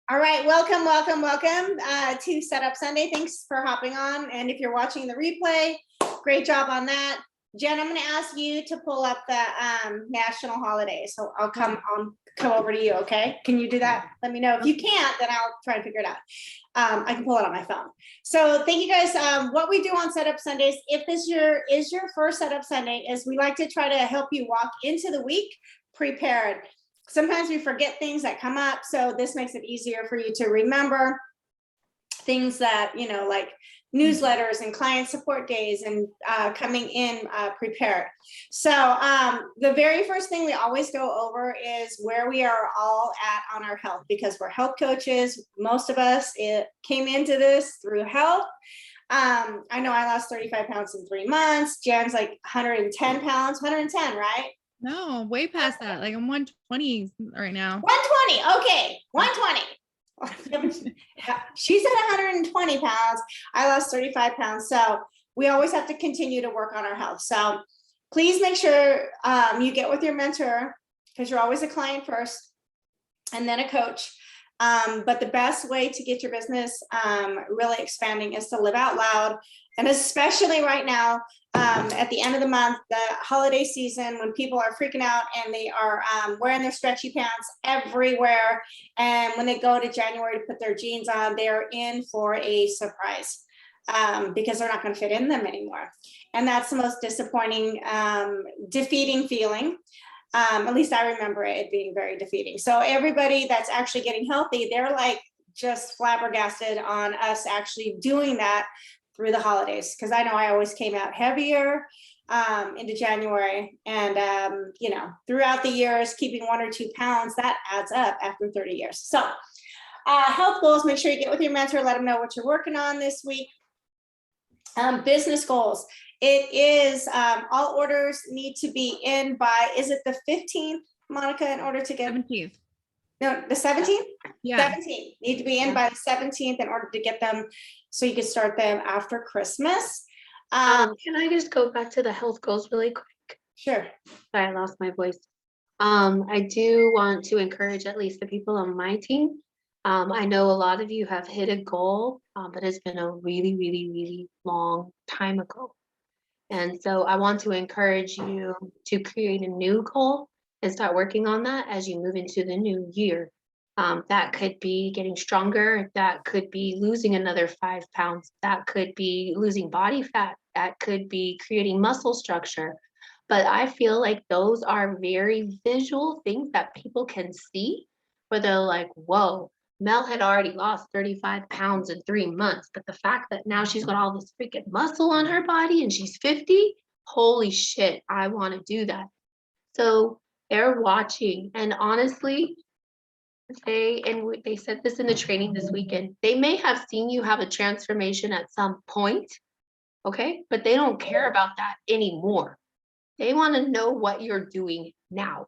All right, welcome to Setup Sunday. Thanks for hopping on. And if you're watching the replay, great job on that. Jen, I'm going to ask you to pull up the national holidays. So I'll come over to you, okay? Can you do that? Let me know. If you can't, then I'll try to figure it out. I can pull it on my phone. So thank you guys. What we do on Setup Sundays, if this is your first Setup Sunday, is we like to try to help you walk into the week prepared. Sometimes we forget things that come up, so this makes it easier for you to remember things that, you know, like newsletters and client support days and coming in prepared. So the very first thing we always go over is where we are all at on our health, because we're health coaches. Most of us came into this through health. I know I lost 35 pounds in 3 months. Jan's like 110 pounds, 110, right? No, way past that. Like I'm 120 right now. 120. Okay. 120. She's at 120 pounds. I lost 35 pounds. So we always have to continue to work on our health. So please make sure you get with your mentor, because you're always a client first and then a coach. But the best way to get your business really expanding is to live out loud. And especially right now, at the end of the month, the holiday season, when people are freaking out and they are wearing their stretchy pants everywhere. And when they go to January to put their jeans on, they're in for a surprise because they're not going to fit in them anymore. And that's the most disappointing, defeating feeling. At least I remember it being very defeating. So everybody that's actually getting healthy, they're like just flabbergasted on us actually doing that through the holidays. Because I know I always came out heavier into January, and you know, throughout the years, keeping 1 or 2 pounds, that adds up after 30 years. So health goals, make sure you get with your mentor, let them know what you're working on this week. Business goals. It is all orders need to be in by, is it the 15th, Monica, in order to get 17th? No, the 17th? Yeah. 17th need to be in by the 17th in order to get them so you can start them after Christmas. Can I just go back to the health goals really quick? Sure. Sorry, I lost my voice. I do want to encourage at least the people on my team. I know a lot of you have hit a goal, but it's been a really, really, really long time ago. And so I want to encourage you to create a new goal and start working on that as you move into the new year. That could be getting stronger. That could be losing another 5 pounds. That could be losing body fat. That could be creating muscle structure. But I feel like those are very visual things that people can see, where they're like, whoa, Mel had already lost 35 pounds in 3 months. But the fact that now she's got all this freaking muscle on her body and she's 50, holy shit, I want to do that. So they're watching, and honestly, they said this in the training this weekend, they may have seen you have a transformation at some point, okay, but they don't care about that anymore. They want to know what you're doing now.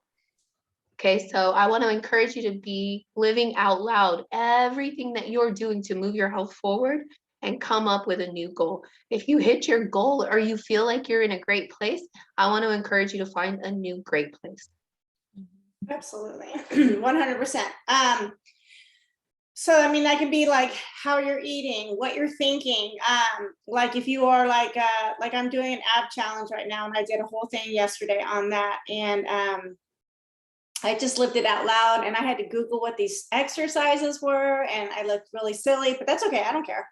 Okay, so I want to encourage you to be living out loud everything that you're doing to move your health forward and come up with a new goal. If you hit your goal or you feel like you're in a great place, I want to encourage you to find a new great place. Absolutely. 100%. So, I mean, that could be like how you're eating, what you're thinking. Like if you are like I'm doing an ab challenge right now, and I did a whole thing yesterday on that. And I just lived it out loud, and I had to Google what these exercises were, and I looked really silly, but that's okay. I don't care.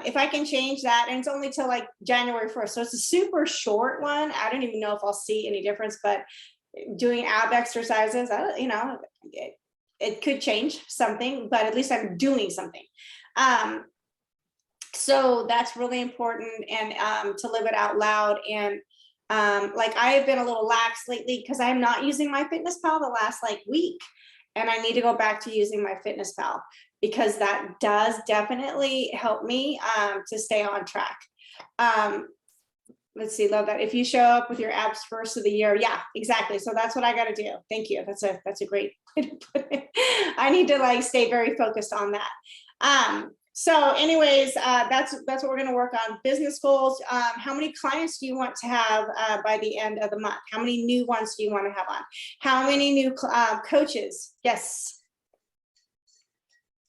If I can change that, and it's only till like January 1st. So it's a super short one. I don't even know if I'll see any difference, but doing ab exercises, you know, it could change something, but at least I'm doing something. So that's really important, and to live it out loud. And like I have been a little lax lately because I'm not using my Fitness Pal the last like week, and I need to go back to using my Fitness Pal because that does definitely help me to stay on track. Let's see, love that. If you show up with your abs first of the year, yeah, exactly. So that's what I got to do. Thank you. That's a great way to put it. I need to like stay very focused on that. So anyways, that's what we're going to work on. Business goals. How many clients do you want to have by the end of the month? How many new ones do you want to have on? How many new coaches? Yes.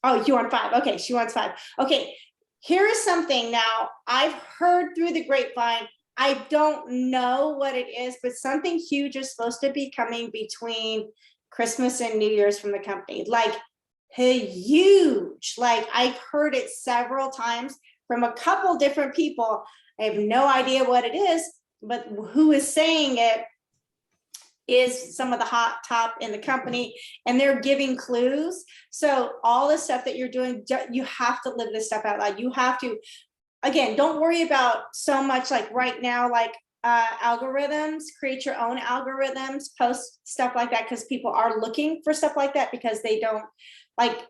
Oh, you want 5? Okay, she wants 5. Okay, here is something now I've heard through the grapevine. I don't know what it is, but something huge is supposed to be coming between Christmas and New Year's from the company. Like huge. Like I've heard it several times from a couple different people. I have no idea what it is, but who is saying it is some of the hot top in the company, and they're giving clues. So all the stuff that you're doing, you have to live this stuff out loud. You have to, again, don't worry about so much like right now, like algorithms, create your own algorithms, post stuff like that, because people are looking for stuff like that because they don't like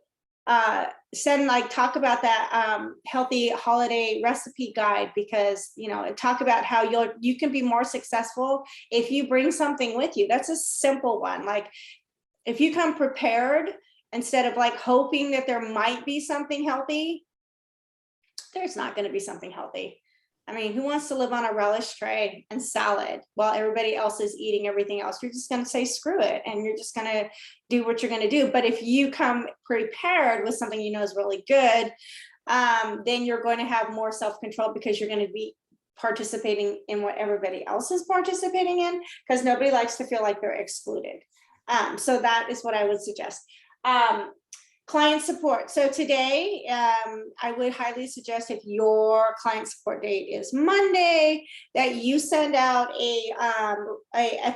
send like talk about that healthy holiday recipe guide, because talk about how you can be more successful if you bring something with you. That's a simple one. Like if you come prepared instead of like hoping that there might be something healthy, there's not going to be something healthy. I mean, who wants to live on a relish tray and salad while everybody else is eating everything else? You're just going to say, screw it. And you're just going to do what you're going to do. But if you come prepared with something is really good, then you're going to have more self-control, because you're going to be participating in what everybody else is participating in, because nobody likes to feel like they're excluded. So that is what I would suggest. Client support. So today, I would highly suggest, if your client support date is Monday, that you send out a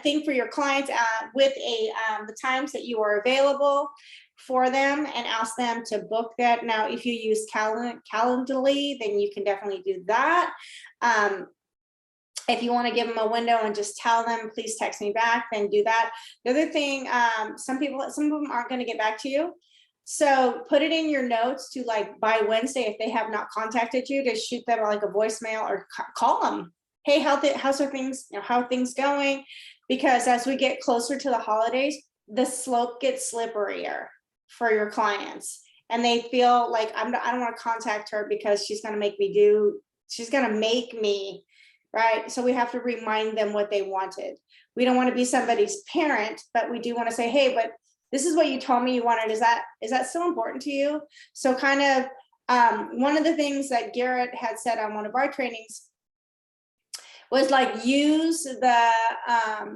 thing for your clients with the times that you are available for them, and ask them to book that. Now, if you use Calendly, then you can definitely do that. If you want to give them a window and just tell them, please text me back, then do that. The other thing, some of them aren't going to get back to you. So put it in your notes to like by Wednesday, if they have not contacted you, to shoot them like a voicemail or call them. Hey, how's things? How are things going? Because as we get closer to the holidays, the slope gets slipperier for your clients, and they feel like I don't want to contact her because she's going to make me, right? So we have to remind them what they wanted. We don't want to be somebody's parent, but we do want to say, hey, but this is what you told me you wanted. Is that still important to you? So kind of one of the things that Garrett had said on one of our trainings was like, use the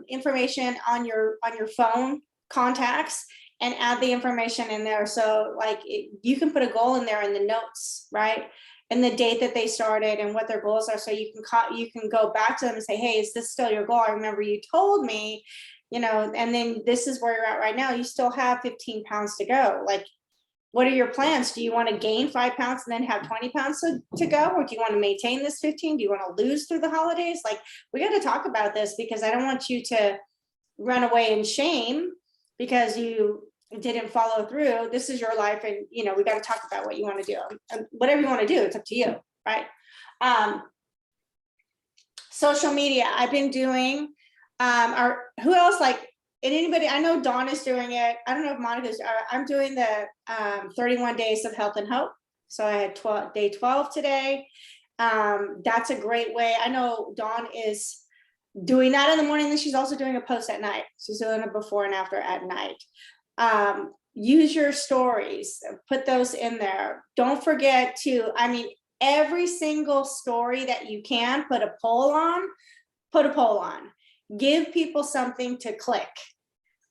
information on your phone contacts and add the information in there. So like you can put a goal in there in the notes, right? And the date that they started and what their goals are. So you can go back to them and say, hey, is this still your goal? I remember you told me, and then this is where you're at right now. You still have 15 pounds to go. Like, what are your plans? Do you want to gain 5 pounds and then have 20 pounds to go? Or do you want to maintain this 15? Do you want to lose through the holidays? Like, we got to talk about this, because I don't want you to run away in shame because you didn't follow through. This is your life. And, we got to talk about what you want to do. And whatever you want to do, it's up to you. Right. Social media. I've been doing, who else, like, and anybody, I know Dawn is doing it. I don't know if Monica's, I'm doing the 31 days of health and hope. So I had day 12 today. That's a great way. I know Dawn is doing that in the morning, and she's also doing a post at night. She's doing a before and after at night. Use your stories, put those in there. Don't forget to, every single story that you can put a poll on. Give people something to click,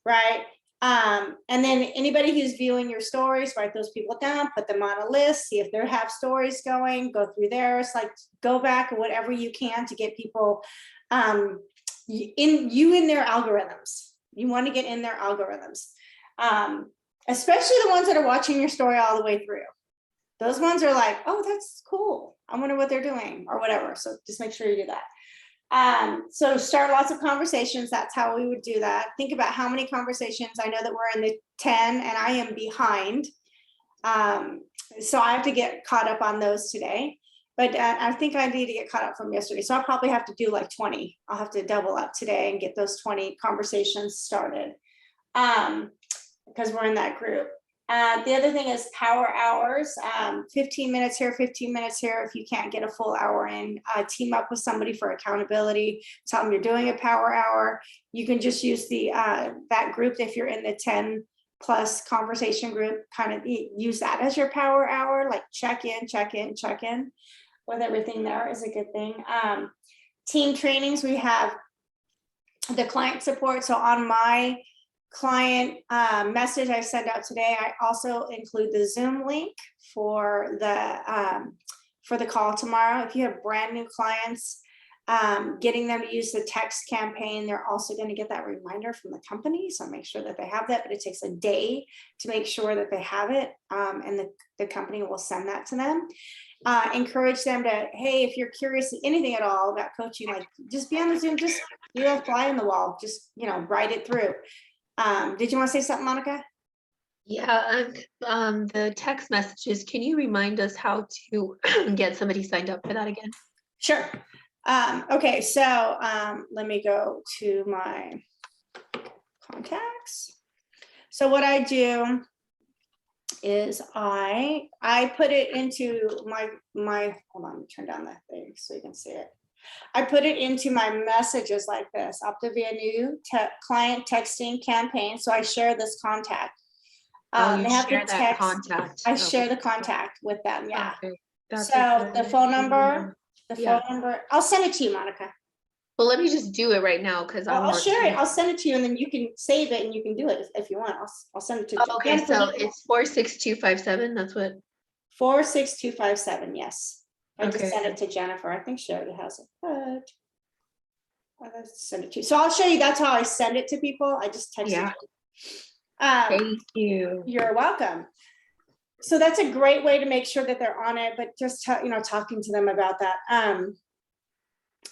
right? And then anybody who's viewing your stories, write those people down, put them on a list, see if they have stories going, go through theirs, like go back whatever you can to get people in their algorithms. You want to get in their algorithms, especially the ones that are watching your story all the way through. Those ones are like, oh, that's cool. I wonder what they're doing or whatever. So just make sure you do that. So start lots of conversations. That's how we would do that. Think about how many conversations. I know that we're in the 10 and I am behind. So I have to get caught up on those today, but I think I need to get caught up from yesterday. So I'll probably have to do like 20. I'll have to double up today and get those 20 conversations started. Because we're in that group. The other thing is power hours, 15 minutes here, 15 minutes here. If you can't get a full hour in, team up with somebody for accountability. Tell them you're doing a power hour. You can just use the that group if you're in the 10 plus conversation group, kind of use that as your power hour, like check in with everything there is a good thing. Team trainings, we have the client support. So on my client message I send out today, I also include the Zoom link for the call tomorrow. If you have brand new clients, getting them to use the text campaign, they're also going to get that reminder from the company. So make sure that they have that, but it takes a day to make sure that they have it. And the company will send that to them. Encourage them to, hey, if you're curious anything at all about coaching, like just be on the Zoom, just do a fly in the wall, just, write it through. Did you want to say something, Monica? Yeah, the text messages, can you remind us how to get somebody signed up for that again? Sure. Okay, so let me go to my contacts. So what I do is I put it into my hold on, let me turn down that thing so you can see it. I put it into my messages like this, Optavia new client texting campaign. So I share this contact. You they have share to that text. contact. I share the contact with them. Yeah. Okay. That's So the phone number, Yeah. I'll send it to you, Monica. Well, let me just do it right now because I'll share it. I'll send it to you and then you can save it and you can do it if you want. I'll send it to you. Okay, so it's 46257. That's what. 46257. Yes. I just Okay. sent it to Jennifer. I think she already has it, but I'll send it to you. So I'll show you. That's how I send it to people. I just text it. Thank you. You're welcome. So that's a great way to make sure that they're on it, but just talking to them about that.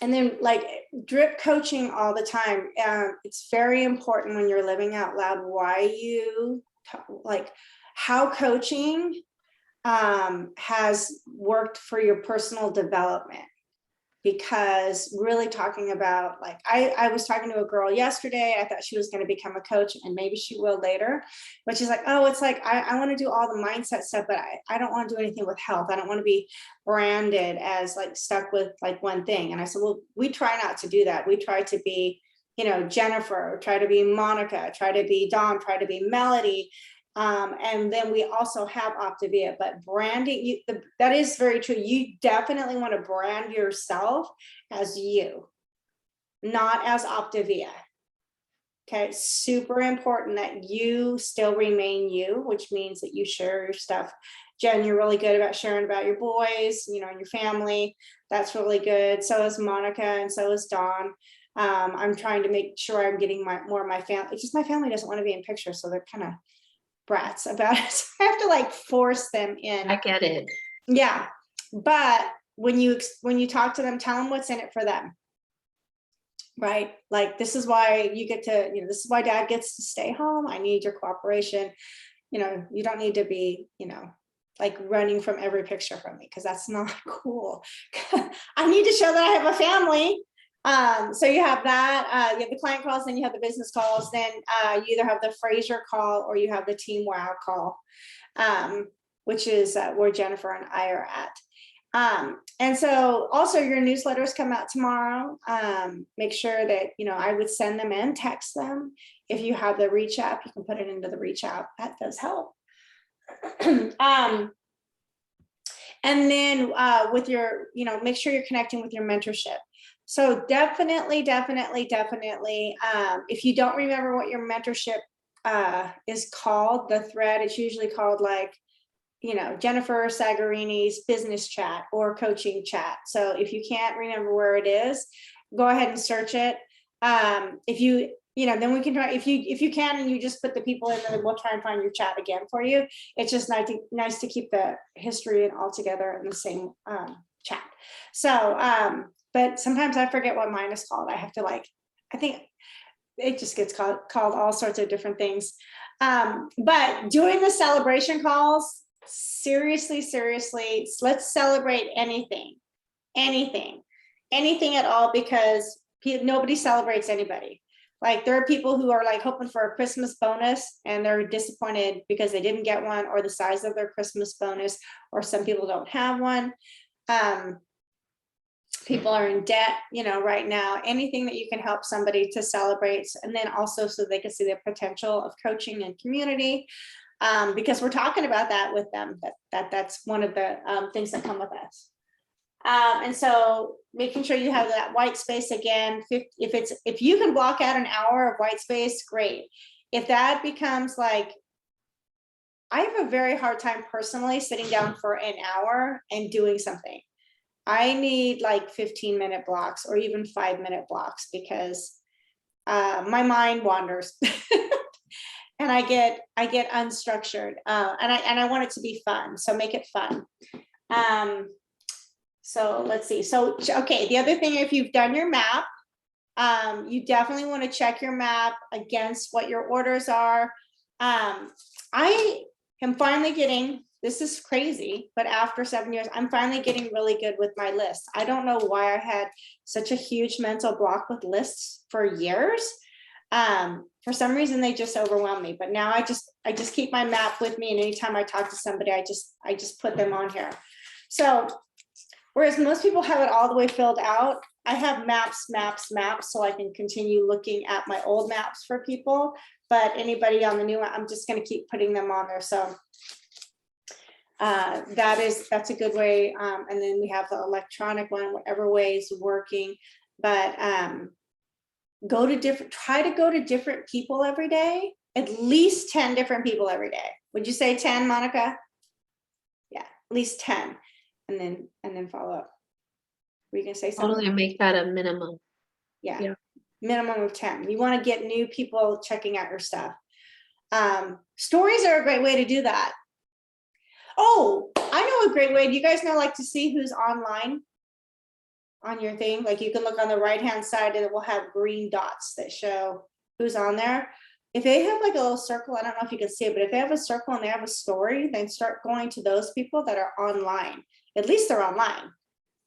And then like drip coaching all the time. It's very important when you're living out loud why you like how coaching has worked for your personal development. Because really talking about like I was talking to a girl yesterday. I thought she was going to become a coach and maybe she will later, but she's like, oh, it's like I want to do all the mindset stuff, but I don't want to do anything with health. I don't want to be branded as like stuck with like one thing. And I said, well, we try not to do that. We try to be, Jennifer, try to be Monica, try to be Dawn, try to be Melody. And then we also have Optavia, but branding, that is very true. You definitely want to brand yourself as you, not as Optavia. Okay, super important that you still remain you, which means that you share your stuff. Jen, you're really good about sharing about your boys, and your family. That's really good. So is Monica and so is Dawn. I'm trying to make sure I'm getting more of my family. It's just my family doesn't want to be in pictures, so they're kind of brats about it. So I have to like force them in. I get it. Yeah, but when you talk to them, tell them what's in it for them, right? Like this is why you get to, this is why dad gets to stay home. I need your cooperation. You don't need to be, like running from every picture from me because that's not cool. I need to show that I have a family. So you have that, you have the client calls, then you have the business calls, then you either have the Fraser call or you have the Team Wow call, which is where Jennifer and I are at. And so also your newsletters come out tomorrow. Make sure that, I would send them and text them. If you have the Reach app, you can put it into the Reach app. That does help. And then with your, make sure you're connecting with your mentorship. So definitely, if you don't remember what your mentorship is called, the thread, it's usually called like, Jennifer Sagarini's business chat or coaching chat. So if you can't remember where it is, go ahead and search it. If you, then we can try, if you can, and you just put the people in there, we'll try and find your chat again for you. It's just nice to keep the history and all together in the same chat. So, but sometimes I forget what mine is called. I have to I think it just gets called all sorts of different things. But doing the celebration calls, seriously, let's celebrate anything at all, because nobody celebrates anybody. Like there are people who are like hoping for a Christmas bonus and they're disappointed because they didn't get one, or the size of their Christmas bonus, or some people don't have one. people are in debt, right now, anything that you can help somebody to celebrate. And then also so they can see the potential of coaching and community, because we're talking about that with them, that's one of the things that come with us. And so making sure you have that white space again, if you can block out an hour of white space, great. If that becomes like, I have a very hard time personally sitting down for an hour and doing something. I need like 15-minute blocks or even 5-minute blocks, because my mind wanders and I get unstructured, and I want it to be fun. So make it fun. So let's see. So, okay. The other thing, if you've done your map, you definitely want to check your map against what your orders are. I am finally getting, this is crazy, but after 7 years, I'm finally getting really good with my lists. I don't know why I had such a huge mental block with lists for years. For some reason, they just overwhelm me, but now I just keep my map with me. And anytime I talk to somebody, I just put them on here. So whereas most people have it all the way filled out, I have maps, so I can continue looking at my old maps for people. But anybody on the new one, I'm just going to keep putting them on there. So that's a good way. And then we have the electronic one, whatever way is working. But try to go to different people every day, at least 10 different people every day. Would you say 10, Monica? Yeah, at least 10. And then follow up. Were you gonna say something? Totally make that a minimum. Yeah. Minimum of 10. You want to get new people checking out your stuff. Stories are a great way to do that. Oh, I know a great way. Do you guys know, like, to see who's online on your thing? Like, you can look on the right-hand side and it will have green dots that show who's on there. If they have like a little circle, I don't know if you can see it, but if they have a circle and they have a story, then start going to those people that are online. At least they're online,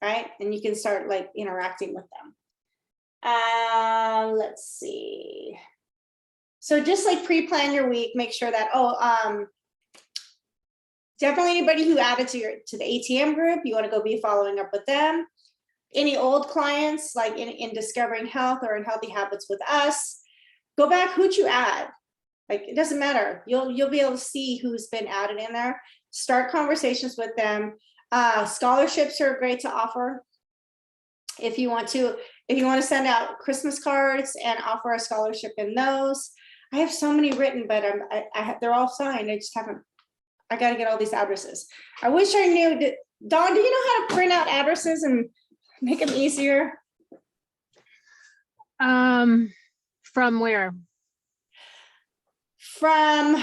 right? And you can start like interacting with them. Let's see. So just like pre-plan your week, make sure that, definitely anybody who added to the ATM group, you want to go be following up with them. Any old clients, like in Discovering Health or in Healthy Habits with Us, go back, who'd you add? Like, it doesn't matter. You'll be able to see who's been added in there. Start conversations with them. Scholarships are great to offer. If you want to send out Christmas cards and offer a scholarship in those. I have so many written, but they're all signed. I got to get all these addresses. I wish I knew. Dawn, do you know how to print out addresses and make them easier? From where? From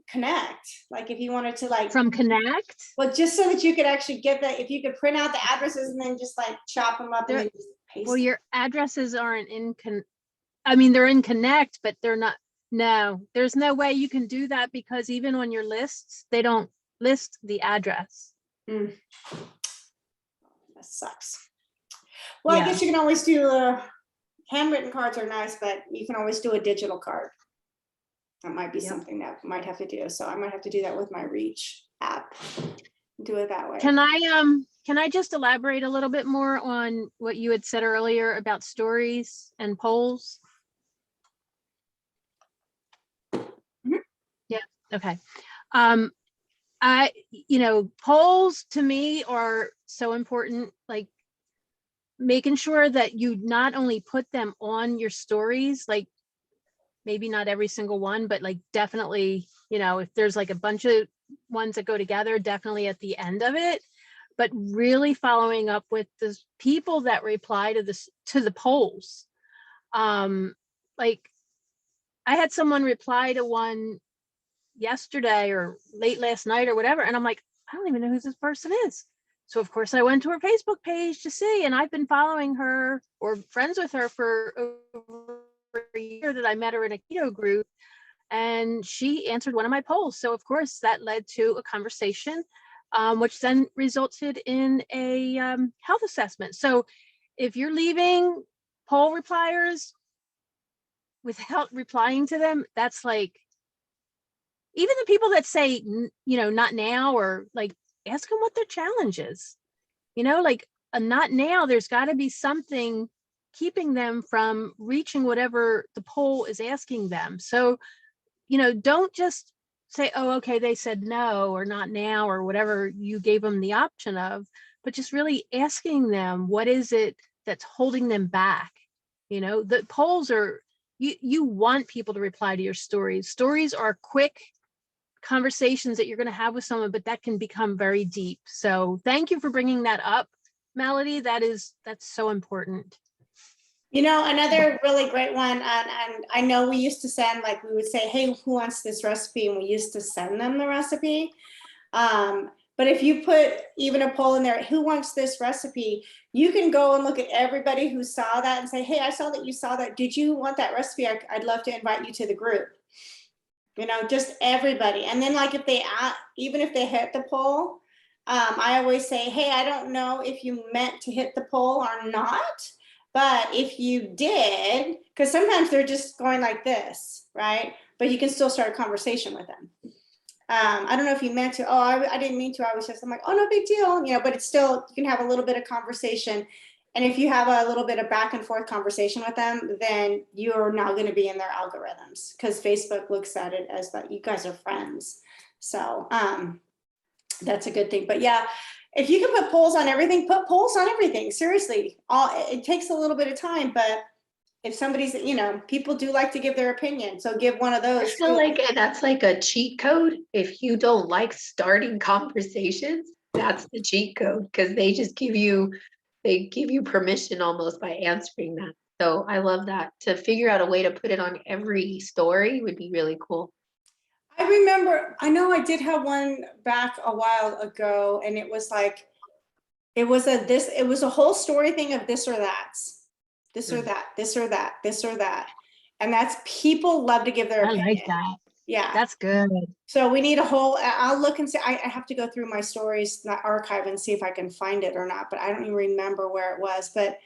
Connect. Like, if you wanted to, like, From Connect? well, just so that you could actually get that, if you could print out the addresses and then just like chop them up and then just paste Well, them. your addresses aren't I mean, they're in Connect, but they're not. No, there's no way you can do that, because even on your lists, they don't list the address. That sucks. Well, Yeah. I guess you can always do handwritten cards are nice, but you can always do a digital card. That might be something that might have to do. So I might have to do that with my Reach app. Do it that way. Can I just elaborate a little bit more on what you had said earlier about stories and polls? Yeah, okay. Polls to me are so important, like making sure that you not only put them on your stories, like maybe not every single one, but like definitely, if there's like a bunch of ones that go together, definitely at the end of it, but really following up with the people that reply to the polls. Like I had someone reply to one yesterday or late last night or whatever, and I'm like, I don't even know who this person is. So of course I went to her Facebook page to see, and I've been following her or friends with her for over a year that I met her in a keto group, and she answered one of my polls. So of course that led to a conversation, which then resulted in a health assessment. So if you're leaving poll repliers without replying to them, that's like, even the people that say, not now, or like, ask them what their challenge is, like not now, there's got to be something keeping them from reaching whatever the poll is asking them. So, don't just say, oh, okay, they said no, or not now, or whatever you gave them the option of, but just really asking them, what is it that's holding them back? The polls are, you want people to reply to your stories. Stories are quick conversations that you're going to have with someone, but that can become very deep. So thank you for bringing that up, Melody. That's so important. Another really great one, and I know we used to send, like, we would say, hey, who wants this recipe? And we used to send them the recipe. But if you put even a poll in there, who wants this recipe? You can go and look at everybody who saw that and say, hey, I saw that you saw that. Did you want that recipe? I'd love to invite you to the group. Just everybody. And then, like, even if they hit the poll, I always say, hey, I don't know if you meant to hit the poll or not, but if you did, because sometimes they're just going like this, right? But you can still start a conversation with them. I don't know if you meant to. Oh, I didn't mean to. I'm like, oh, no big deal. But it's still, you can have a little bit of conversation. And if you have a little bit of back and forth conversation with them, then you're now going to be in their algorithms, because Facebook looks at it as that you guys are friends. So that's a good thing. But yeah, if you can put polls on everything, put polls on everything. Seriously, it takes a little bit of time, but if somebody's, people do like to give their opinion. So give one of those. I feel like that's like a cheat code. If you don't like starting conversations, that's the cheat code, because they just give you permission almost by answering that. So I love that. To figure out a way to put it on every story would be really cool. I know I did have one back a while ago, and it was like, it was a whole story thing of this or that, this or that, this or that, this or that. And that's, people love to give their opinion. I like that. Yeah. That's good. So we need I'll look and see, I have to go through my stories, not archive, and see if I can find it or not, but I don't even remember where it was, but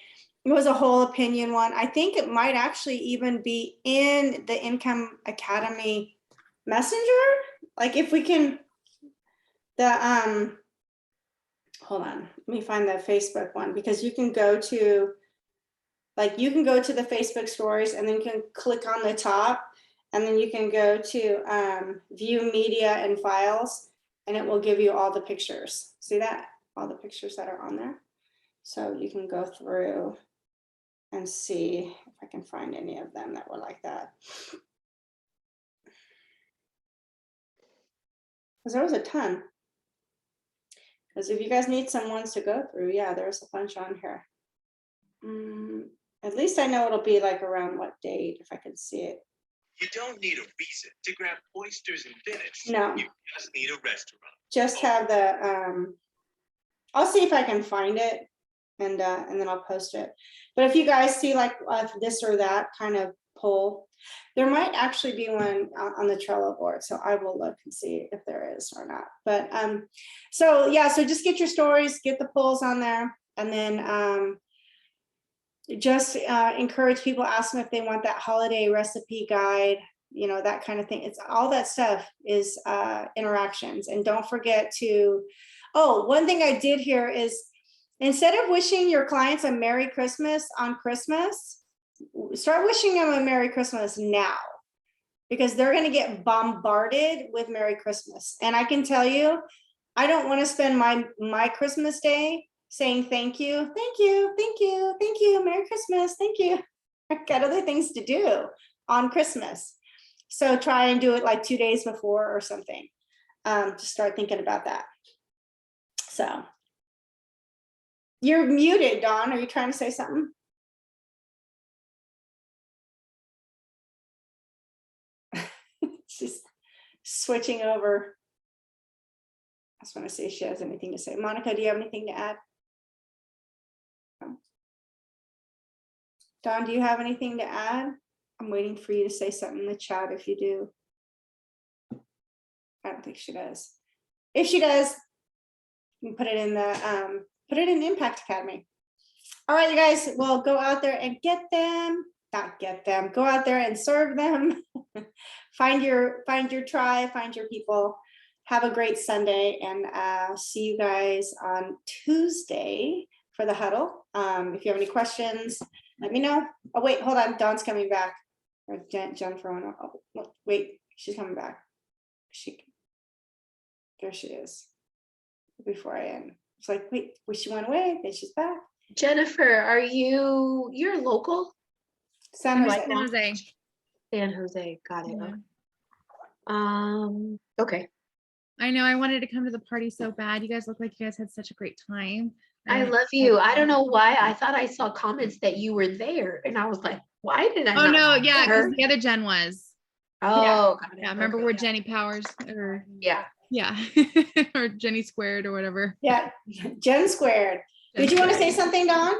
it was a whole opinion one. I think it might actually even be in the Income Academy Messenger. Like, if we can, hold on, let me find the Facebook one, because you can go to the Facebook stories, and then you can click on the top, and then you can go to view media and files, and it will give you all the pictures. See that? All the pictures that are on there. So you can go through and see if I can find any of them that were like that. Because there was a ton. Because if you guys need some ones to go through, yeah, there's a bunch on here. At least I know it'll be like around what date, if I can see it. You don't need a reason to grab oysters and Venice. No. You just need a restaurant. Just have the, I'll see if I can find it, and then I'll post it. But if you guys see like this or that kind of poll, there might actually be one on the Trello board. So I will look and see if there is or not. But so yeah, so just get your stories, get the polls on there, and then just encourage people, ask them if they want that holiday recipe guide, that kind of thing. It's all that stuff is interactions. And don't forget to, one thing I did here is, instead of wishing your clients a Merry Christmas on Christmas, start wishing them a Merry Christmas now, because they're going to get bombarded with Merry Christmas. And I can tell you, I don't want to spend my Christmas day saying thank you, thank you, thank you, thank you, Merry Christmas, thank you. I've got other things to do on Christmas. So try and do it like 2 days before or something. To start thinking about that. So you're muted, Dawn. Are you trying to say something? She's switching over. I just want to see if she has anything to say. Monica, do you have anything to add? Dawn, do you have anything to add? I'm waiting for you to say something in the chat if you do. I don't think she does. If she does, you can put it in the Impact Academy. All right, you guys, well, go out there and get them. Not get them. Go out there and serve them. Find your tribe, find your people. Have a great Sunday, and see you guys on Tuesday for the huddle. If you have any questions, let me know. Oh, wait, hold on. Dawn's coming back. Or Jennifer, wait, she's coming back. There she is. Before I end. It's like, wait, she went away, then she's back. Jennifer, you're local? San Like Jose. San Jose. San Jose, got it. Yeah. Okay. I know I wanted to come to the party so bad. You guys look like you guys had such a great time. I love you. I don't know why. I thought I saw comments that you were there, and I was like, why did I Oh not no, see yeah, her? because the other Jen was. Oh, got it. Yeah, remember Okay. where Jenny Powers or Yeah. yeah, or Jenny Squared or whatever. Yeah, Jen squared. Jen Did you want to Squared. say something, Dawn?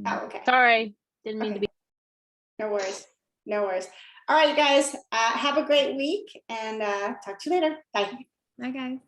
Oh, okay. Sorry, didn't mean to Okay. be. No worries. No worries. All right, you guys, have a great week and talk to you later. Bye. Bye guys.